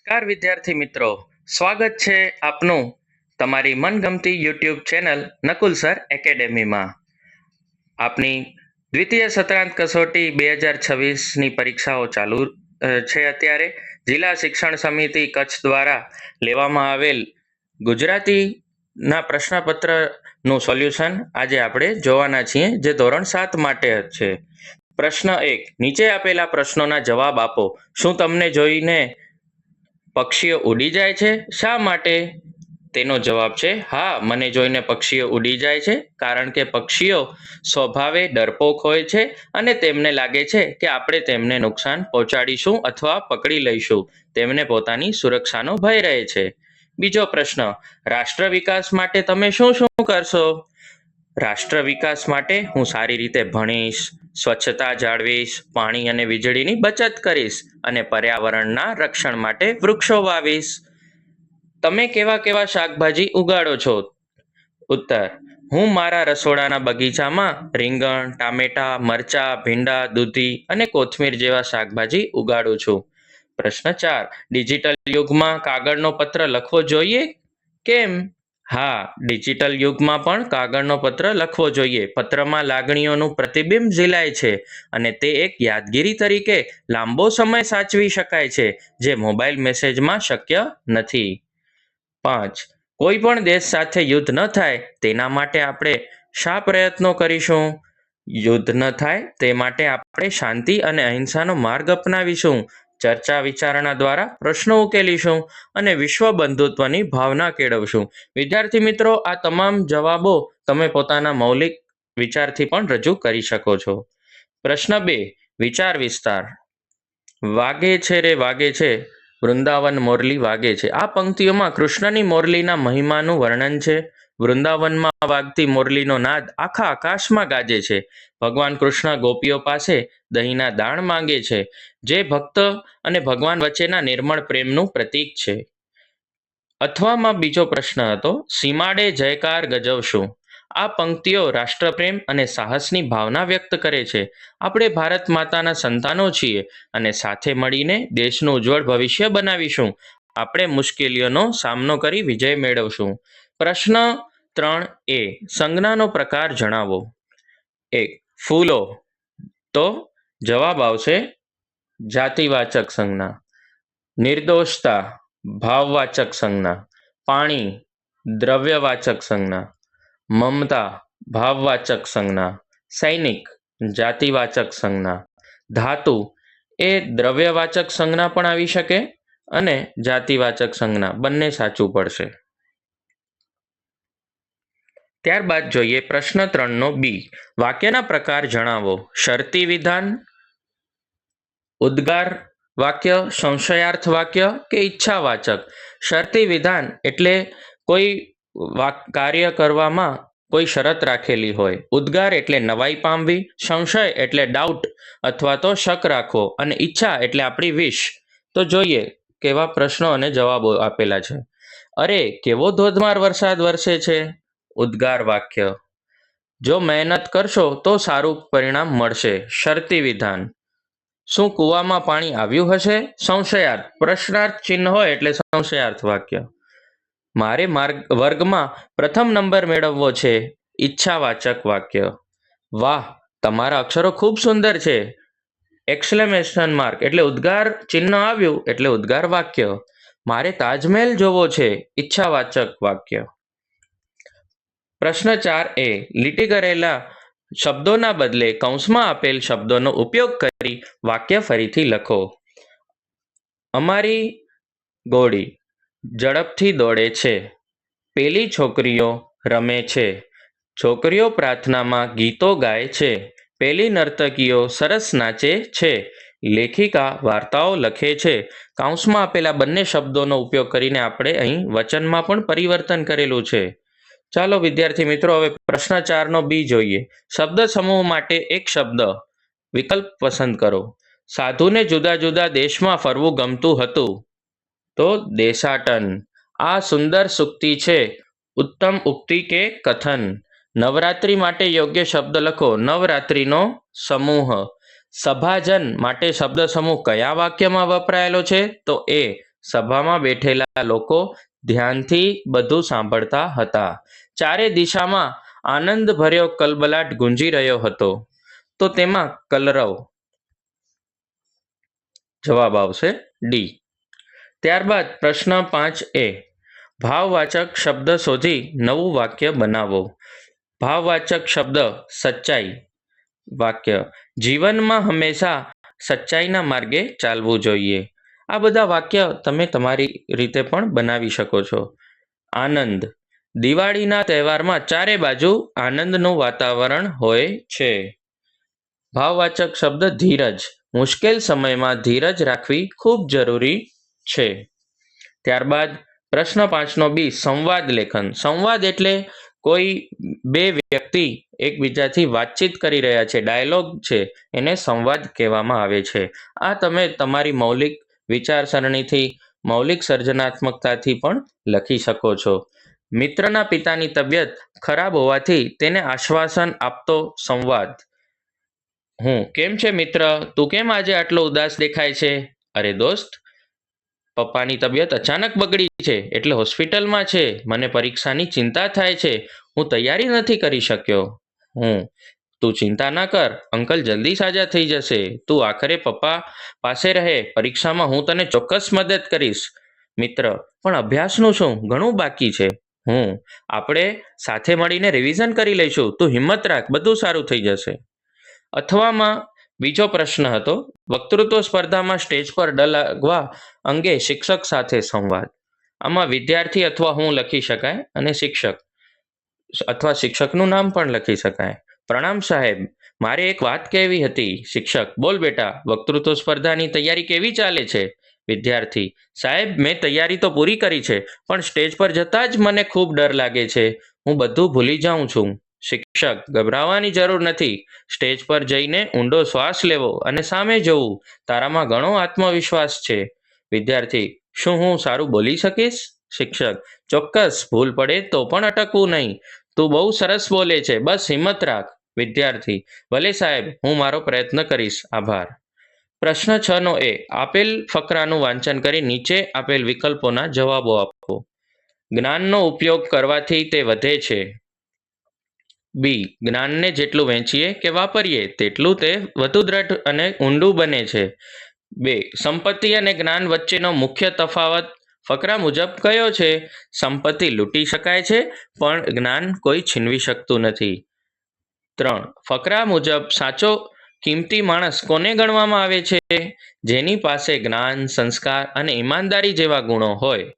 નમસ્કાર વિદ્યાર્થી મિત્રો, સ્વાગત છે આપનું તમારી મનગમતી યુટ્યુબ ચેનલ નકુલ સર એકેડેમીમાં. આપની દ્વિતીય સત્રાંત કસોટી 2026ની પરીક્ષાઓ ચાલુ છે. અત્યારે જિલ્લા શિક્ષણ સમિતિ કચ્છ દ્વારા લેવામાં આવેલ ગુજરાતીના પ્રશ્નપત્રનું સોલ્યુશન આજે આપણે જોવાના છીએ, જે ધોરણ 7 માટે જ છે. પ્રશ્ન 1, નીચે આપેલા પ્રશ્નોના જવાબ આપો. શું તમને જોઈને પક્ષીઓ ઉડી જાય છે? શા માટે? તેનો જવાબ છે હા, મને જોઈને પક્ષીઓ ઉડી જાય છે, કારણ કે પક્ષીઓ સ્વભાવે ડરપોક હોય છે અને તેમને લાગે છે કે આપણે તેમને નુકસાન પહોંચાડીશું અથવા પકડી લઈશું. તેમને પોતાની સુરક્ષાનો ભય રહે છે. બીજો પ્રશ્ન, રાષ્ટ્ર વિકાસ માટે તમે શું શું કરશો? રાષ્ટ્ર વિકાસ માટે હું સારી રીતે ભણીશ, સ્વચ્છતા જાળવીશ, પાણી અને વીજળીની બચત કરીશ અને પર્યાવરણના રક્ષણ માટે વૃક્ષો વાવીશ. તમે કેવા કેવા શાકભાજી ઉગાડો છો? ઉત્તર, હું મારા રસોડાના બગીચામાં રીંગણ, ટામેટા, મરચા, ભીંડા, દૂધી અને કોથમીર જેવા શાકભાજી ઉગાડું છું. પ્રશ્ન 4, ડિજિટલ યુગમાં કાગળનો પત્ર લખવો જોઈએ? કેમ? હા, ડિજિટલ યુગમાં પણ કાગળનો પત્ર લખવો જોઈએ. પત્રમાં લાગણીઓનું પ્રતિબિંબ ઝીલાય છે અને તે એક યાદગીરી તરીકે લાંબો સમય સાચવી શકાય છે, જે મોબાઈલ મેસેજમાં શક્ય નથી. 5, કોઈ પણ દેશ સાથે યુદ્ધ ન થાય તેના માટે આપણે શા પ્રયત્નો કરીશું? યુદ્ધ ન થાય તે માટે આપણે શાંતિ અને અહિંસાનો માર્ગ અપનાવીશું, ચર્ચા વિચારણા દ્વારા પ્રશ્નો ઉકેલીશું અને વિશ્વ બંધુત્વની ભાવના કેળવશું. વિદ્યાર્થી મિત્રો, આ તમામ જવાબો તમે પોતાના મૌલિક વિચારથી પણ રજૂ કરી શકો છો. પ્રશ્ન 2, વિચાર વિસ્તાર. વાગે છે રે વાગે છે, વૃંદાવન મોરલી વાગે છે. આ પંક્તિઓમાં કૃષ્ણની મોરલીના મહિમાનું વર્ણન છે. વૃંદાવનમાં વાગતી મોરલીનો નાદ આખા આકાશમાં ગાજે છે. ભગવાન કૃષ્ણ ગોપીઓ પાસે દહીંના દાણ માંગે છે, જે ભક્ત અને ભગવાન વચ્ચેના નિર્મળ પ્રેમનું પ્રતીક છે. અથવામાં બીજો પ્રશ્ન હતો, સીમાડે જયકાર ગજવશું. આ પંક્તિઓ રાષ્ટ્રપ્રેમ અને સાહસની ભાવના વ્યક્ત કરે છે. આપણે ભારત માતાના સંતાનો છીએ અને સાથે મળીને દેશનું ઉજ્જવળ ભવિષ્ય બનાવીશું. આપણે મુશ્કેલીઓનો સામનો કરી વિજય મેળવશું. પ્રશ્ન 3a, સંજ્ઞાનો પ્રકાર જણાવો. 1, ફૂલો. તો જવાબ આવશે જાતિવાચક સંજ્ઞા. નિર્દોષતા, ભાવવાચક સંજ્ઞા. પાણી, દ્રવ્યવાચક સંજ્ઞા. મમતા, ભાવવાચક સંજ્ઞા. સૈનિક, જાતિવાચક સંજ્ઞા. ધાતુ એ દ્રવ્યવાચક સંજ્ઞા પણ આવી શકે અને જાતિવાચક સંજ્ઞા, બંને સાચું પડશે. ત્યારબાદ જોઈએ પ્રશ્ન 3નો બી, વાક્યના પ્રકાર જણાવો. શરતી વિધાન, ઉદ્ગાર વાક્ય, સંશયાર્થ વાક્ય કે ઈચ્છાવાચક. શરતી વિધાન એટલે કોઈ કાર્ય કરવામાં કોઈ શરત રાખેલી હોય. ઉદ્ગાર એટલે નવાઈ પામવી. સંશય એટલે ડાઉટ અથવા તો શક રાખવો. અને ઈચ્છા એટલે આપણી વિશ. તો જોઈએ કેવા પ્રશ્નો અને જવાબો આપેલા છે. અરે કેવો ધોધમાર વરસાદ વરસે છે. ઉદ્ગાર વાક્ય. જો મહેનત કરશો તો સારું પરિણામ મળશે. શરતી વિધાન. શું કૂવામાં પાણી આવ્યું હશે? સંશયાર્થ. પ્રશ્નાર્થ ચિહ્ન હોય એટલે સંશયાર્થ વાક્ય. મારે વર્ગમાં પ્રથમ નંબર મેળવવો છે. ઈચ્છાવાચક વાક્ય. વાહ, તમારા અક્ષરો ખૂબ સુંદર છે. એક્સક્લેમેશન માર્ક એટલે ઉદ્ગાર ચિહ્ન આવ્યું એટલે ઉદ્ગાર વાક્ય. મારે તાજમહેલ જોવો છે. ઈચ્છાવાચક વાક્ય. પ્રશ્ન 4a, લીટી કરેલા શબ્દોના બદલે કૌંસમાં આપેલ શબ્દોનો ઉપયોગ કરી વાક્ય ફરીથી લખો. અમારી ઘોડી ઝડપથી દોડે છે. પેલી છોકરીઓ રમે છે. છોકરીઓ પ્રાર્થનામાં ગીતો ગાય છે. પેલી નર્તકીઓ સરસ નાચે છે. લેખિકા વાર્તાઓ લખે છે. કૌંસમાં આપેલા બંને શબ્દોનો ઉપયોગ કરીને આપણે અહીં વચનમાં પણ પરિવર્તન કરેલું છે. ચાલો વિદ્યાર્થી મિત્રો, હવે પ્રશ્ન 4નો બી જોઈએ. શબ્દ સમૂહ માટે એક શબ્દ વિકલ્પ પસંદ કરો. સાધુને જુદા જુદા દેશમાં ફરવું ગમતું હતું. તો દેશાટન. આ સુંદર સૂક્તિ છે. ઉત્તમ ઉક્તિ કે કથન. નવરાત્રિ માટે યોગ્ય શબ્દ લખો. નવરાત્રિનો સમૂહ. સભાજન માટે શબ્દ સમૂહ કયા વાક્યમાં વપરાયેલો છે? તો એ સભામાં બેઠેલા લોકો ધ્યાનથી બધું સાંભળતા હતા. ચારે દિશામાં આનંદભર્યો કલબલાટ ગુંજી રહ્યો હતો. તો તેમાં કલરવ જવાબ આવશે ડી. ત્યારબાદ પ્રશ્ન 5A, ભાવવાચક શબ્દ શોધી નવું વાક્ય બનાવો. ભાવવાચક શબ્દ સચ્ચાઈ. વાક્ય: જીવનમાં હંમેશા સચ્ચાઈના માર્ગે ચાલવું જોઈએ. આ બધા વાક્ય તમે તમારી રીતે પણ બનાવી શકો છો. આનંદ: દિવાળીના તહેવારમાં ચારે બાજુ આનંદનું વાતાવરણ હોય છે. ભાવવાચક શબ્દ ધીરજ: મુશ્કેલ સમયમાં ધીરજ રાખવી ખૂબ જરૂરી છે. ત્યારબાદ પ્રશ્ન 5B, સંવાદ લેખન. સંવાદ એટલે કોઈ બે વ્યક્તિ એકબીજાથી વાતચીત કરી રહ્યા છે, ડાયલોગ છે, એને સંવાદ કહેવામાં આવે છે. આ તમે તમારી મૌલિક વિચારસરણીથી, મૌલિક સર્જનાત્મકતાથી પણ લખી શકો છો. મિત્રના પિતાની તબિયત ખરાબ હોવાથી તેને આશ્વાસન આપતો સંવાદ. હું: કેમ છે મિત્ર, તું કેમ આજે આટલો ઉદાસ દેખાય છે? અરે દોસ્ત, પપ્પાની તબિયત અચાનક બગડી છે એટલે હોસ્પિટલમાં છે. મને પરીક્ષાની ચિંતા થાય છે. હું તૈયારી નથી કરી શક્યો. હું: તું ચિંતા ના કર, અંકલ જલ્દી સાજા થઈ જશે. તું આખરે પપ્પા પાસે રહે. પરીક્ષામાં હું તને ચોક્કસ મદદ કરીશ. મિત્ર: પણ અભ્યાસનું શું? ઘણું બાકી છે. હું: આપણે સાથે મળીને રિવિઝન કરી લઈશું. તું હિંમત રાખ, બધું સારું થઈ જશે. અથવામાં બીજો પ્રશ્ન હતો, વક્તૃત્વ સ્પર્ધામાં સ્ટેજ પર ડર લાગવા અંગે શિક્ષક સાથે સંવાદ. આમાં વિદ્યાર્થી અથવા હું લખી શકાય અને શિક્ષક અથવા શિક્ષકનું નામ પણ લખી શકાય. પ્રણામ સાહેબ, મારે એક વાત કહેવી હતી. શિક્ષક: બોલ બેટા, વક્તૃત્વ સ્પર્ધાની તૈયારી કેવી ચાલે છે? વિદ્યાર્થી: સાહેબ, મેં તૈયારી તો પૂરી કરી છે, પણ સ્ટેજ પર જતાં જ મને ખૂબ ડર લાગે છે. હું બધું ભૂલી જાઉં છું. શિક્ષક: ગભરાવાની જરૂર નથી. સ્ટેજ પર જઈને ઊંડો શ્વાસ લેવો અને સામે જોવું. તારામાં ઘણો આત્મવિશ્વાસ છે. વિદ્યાર્થી: શું હું સારું બોલી શકીશ? શિક્ષક: ચોક્કસ, ભૂલ પડે તો પણ અટકવું નહીં. તું બહુ સરસ બોલે છે, બસ હિંમત રાખ. વિદ્યાર્થી: ભલે સાહેબ, હું મારો પ્રયત્ન કરીશ. આભાર. પ્રશ્ન 6A, આપેલ ફકરાનું વાંચન કરી નીચે આપેલ વિકલ્પોના જવાબો આપો. જ્ઞાનનો ઉપયોગ કરવાથી તે વધે છે. બી. જ્ઞાનને જેટલું વહેંચીએ કે વાપરીએ તેટલું તે વધુ દ્રઢ અને ઊંડું બને છે. 2. સંપત્તિ અને જ્ઞાન વચ્ચેનો મુખ્ય તફાવત ફકરા મુજબ કયો છે? સંપત્તિ લૂંટી શકાય છે, પણ જ્ઞાન કોઈ છીનવી શકતું નથી. 3. ફકરા મુજબ સાચો કિંમતી માણસ કોને ગણવામાં આવે છે? જેની પાસે જ્ઞાન, સંસ્કાર અને ઈમાનદારી જેવા ગુણો હોય.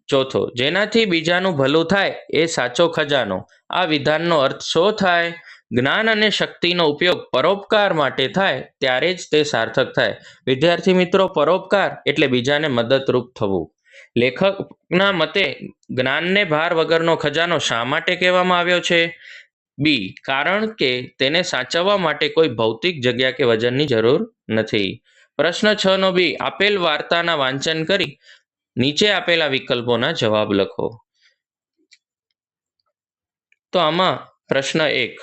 4. જેનાથી બીજાનું ભલું થાય એ સાચો ખજાનો. આ વિધાનનો અર્થ શું થાય? જ્ઞાન અને શક્તિનો ઉપયોગ પરોપકાર માટે થાય ત્યારે જ તે સાર્થક થાય. વિદ્યાર્થી મિત્રો, પરોપકાર એટલે બીજાને મદદરૂપ થવું. લેખકના મતે જ્ઞાનને ભાર વગરનો ખજાનો શા માટે કહેવામાં આવ્યો છે? બી. કારણ કે તેને સાચવવા માટે કોઈ ભૌતિક જગ્યા કે વજનની જરૂર નથી. પ્રશ્ન 6B, આપેલ વાર્તાના વાંચન કરી નીચે આપેલા વિકલ્પોના જવાબ લખો. તો આમાં પ્રશ્ન 1,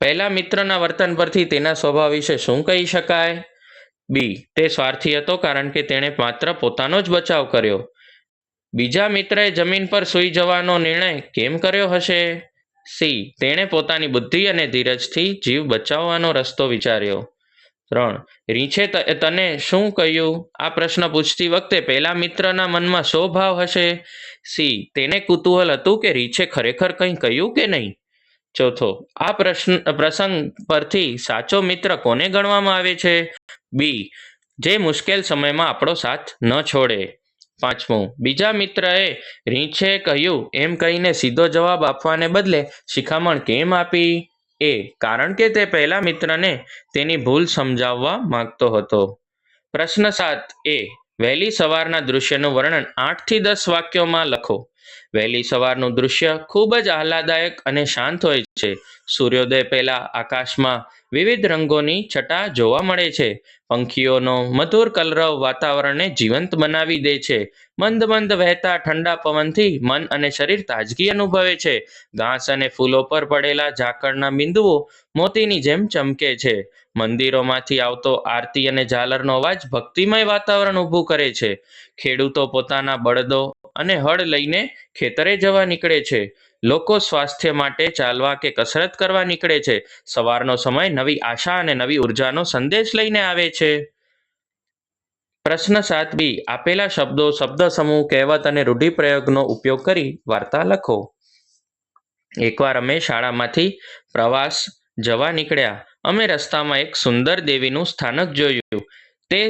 પહેલા મિત્રના વર્તન પરથી તેના સ્વભાવ વિશે શું કહી શકાય? બી. તે સ્વાર્થી હતો કારણ કે તેણે માત્ર પોતાનો જ બચાવ કર્યો. બીજા મિત્રએ જમીન પર સૂઈ જવાનો નિર્ણય કેમ કર્યો હશે? સી. તેણે પોતાની બુદ્ધિ અને ધીરજથી જીવ બચાવવાનો રસ્તો વિચાર્યો. 3. રીંછે તને શું કહ્યું? આ પ્રશ્ન પૂછતી વખતે પહેલા મિત્રના મનમાં શો ભાવ હશે? સી. તેને કુતૂહલ હતું કે રીંછે ખરેખર કંઈ કહ્યું કે નહીં. 4. આ પ્રસંગ પરથી સાચો મિત્ર કોને ગણવામાં આવે છે? બી. જે મુશ્કેલ સમયમાં આપણો સાથ ન છોડે. 5. બીજા મિત્રએ રીંછે કહ્યું એમ કહીને સીધો જવાબ આપવાને બદલે શિખામણ કેમ આપી? એ. કારણ કે તે પહેલા મિત્રને તેની ભૂલ સમજાવવા માંગતો હતો. પ્રશ્ન 7A, વહેલી સવારના દૃશ્યનું વર્ણન 8 થી 10 વાક્યોમાં લખો. વહેલી સવારનું દૃશ્ય ખૂબ જ આહલાદાયક અને શાંત હોય છે. સૂર્યોદય પહેલા આકાશમાં વિવિધ રંગોની છટા જોવા મળે છે. પંખીઓનો મધુર કલરવ વાતાવરણને જીવંત બનાવી દે છે. મંદ મંદ વહેતા ઠંડા પવનથી મન અને શરીર તાજગી અનુભવે છે. ઘાસ અને ફૂલો પર પડેલા ઝાકળના બિંદુઓ મોતીની જેમ ચમકે છે. મંદિરોમાંથી આવતો આરતી અને ઝાલરનો અવાજ ભક્તિમય વાતાવરણ ઊભું કરે છે. ખેડૂતો પોતાના બળદો અને હળ લઈને ખેતરે જવા નીકળે છે. લોકો સ્વાસ્થ્ય માટે ચાલવા કે કસરત કરવા નીકળે છે. સવારનો સમય નવી આશા અને નવી ઉર્જાનો સંદેશ લઈને આવે છે. પ્રશ્ન 7 બી. આપેલા શબ્દો, શબ્દ સમૂહ, કહેવત અને રૂઢિપ્રયોગનો ઉપયોગ કરી વાર્તા લખો. એકવાર અમે શાળામાંથી પ્રવાસ જવા નીકળ્યા. અમે રસ્તામાં એક સુંદર દેવીનું સ્થાનક જોયું. તે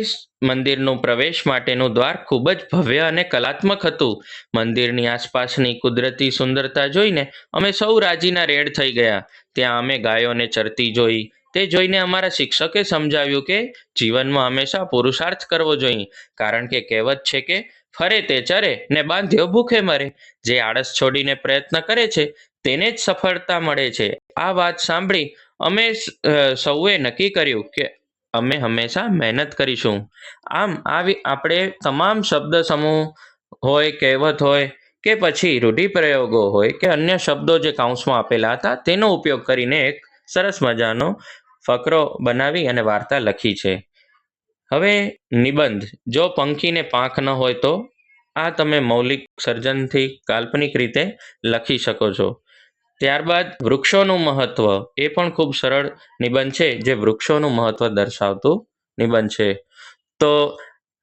મંદિરનું પ્રવેશ માટેનું દ્વાર ખૂબ જ ભવ્ય અને કલાત્મક હતું. મંદિરની આસપાસની કુદરતી સુંદરતા જોઈને અમે સૌ રાજીના રેડ થઈ ગયા. ત્યાં અમે ગાયોને ચરતી જોઈ. તે જોઈને અમારા શિક્ષકે સમજાવ્યું કે જીવનમાં હંમેશા પુરુષાર્થ કરવો જોઈએ, કારણ કે કહેવત છે કે ફરે તે ચરે ને બાંધ્યો ભૂખે મરે. જે આળસ છોડીને પ્રયત્ન કરે છે તેને જ સફળતા મળે છે. આ વાત સાંભળી અમે સૌએ નક્કી કર્યું કે અમે હંમેશા મહેનત કરીશું. આમ આપણે તમામ શબ્દ સમૂહ હોય, કહેવત હોય કે પછી રૂઢિપ્રયોગો હોય કે અન્ય શબ્દો જે કાઉન્સમાં આપેલા હતા તેનો ઉપયોગ કરીને એક સરસ મજાનો ફકરો બનાવી અને વાર્તા લખી છે. હવે નિબંધ. જો પંખીને પાંખ ન હોય તો આ તમે મૌલિક સર્જનથી કાલ્પનિક રીતે લખી શકો છો. ત્યારબાદ વૃક્ષોનું મહત્વ. એ પણ ખૂબ સરળ નિબંધ છે જે વૃક્ષોનું મહત્વ દર્શાવતું નિબંધ છે. તો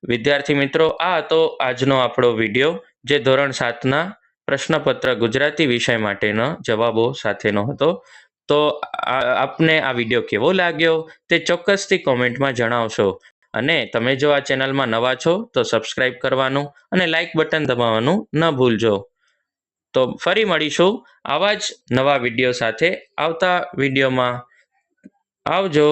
વિદ્યાર્થી મિત્રો, આ હતો આજનો આપણો વિડીયો જે ધોરણ 7ના પ્રશ્નપત્ર ગુજરાતી વિષય માટેના જવાબો સાથેનો હતો. તો આપને આ વિડીયો કેવો લાગ્યો તે ચોક્કસથી કોમેન્ટમાં જણાવશો. અને તમે જો આ ચેનલમાં નવા છો તો સબસ્ક્રાઈબ કરવાનું અને લાઇક બટન દબાવવાનું ન ભૂલજો. તો ફરી મળીશું આવા જ નવા વિડીયો સાથે આવતા વિડીયોમાં. આવજો.